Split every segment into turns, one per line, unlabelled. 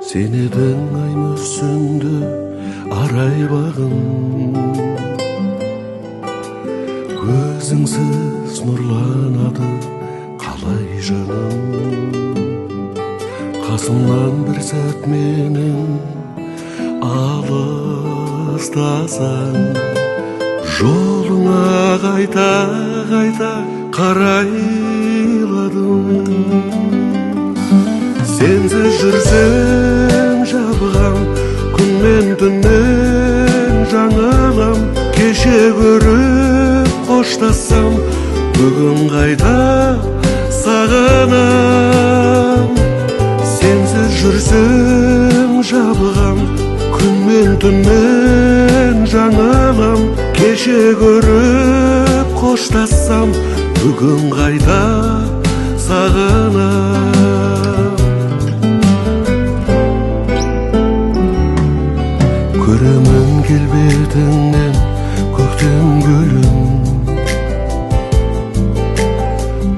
Seneden аймөсүндө арай багым, көзүңсүз нурланады калай жаным. Касымдан бир сәт менен алыстасаң, жолуңа кайта карайладым. Сенсиз жүрсем жабыгам, күн мен түннен жаңылам. Кеше көрүп коштассам, бүгүн кайта сагынам. Сенсиз жүрсем жабыгам, күн мен түннен жаңылам. Кеше көрүп коштассам, бүгүн кайта сагынам. Көрөмүн келбетиңнен көктем гүлүм,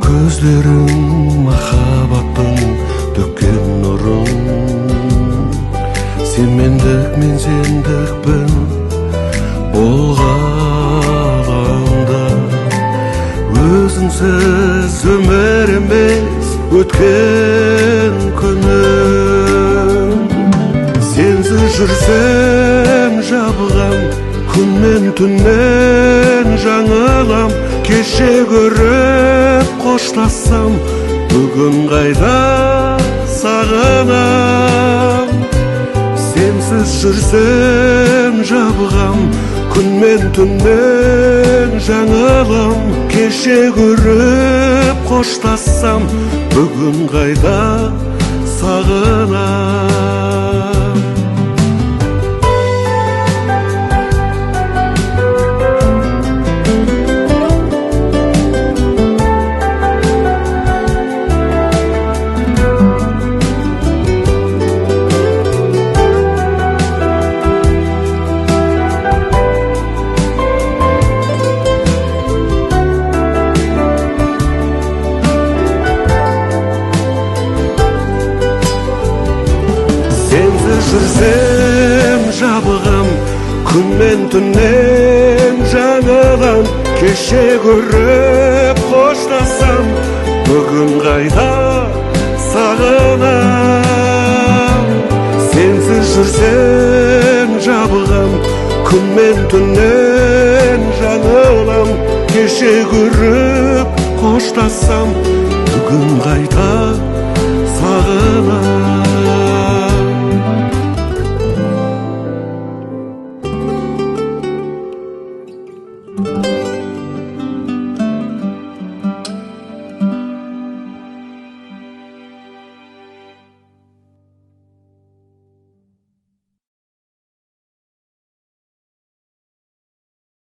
көздөрүң махабаттын төккен нурун. Сен мендик, мен сендикпин болганда, өзүңсүз өмүр эмес өткөн күнүм. Сенсиз жүрсем жабыгам, күн мен түннен жаңылам. Кеше көрүп коштассам, бүгүн кайта сагынам. Сенсиз жүрсем жабыгам, күн мен түннен жаңылам. Кеше көрүп коштассам, бүгүн кайта сагынам. Жүрсем жабыгам, күн мен түннен жаңылам. Кеше көрүп коштассам, бүгүн кайта сагынам. Сенсиз жүрсем жабыгам, күн мен түннен жаңылам. Кеше көрүп коштассам, бүгүн кайта сагынам.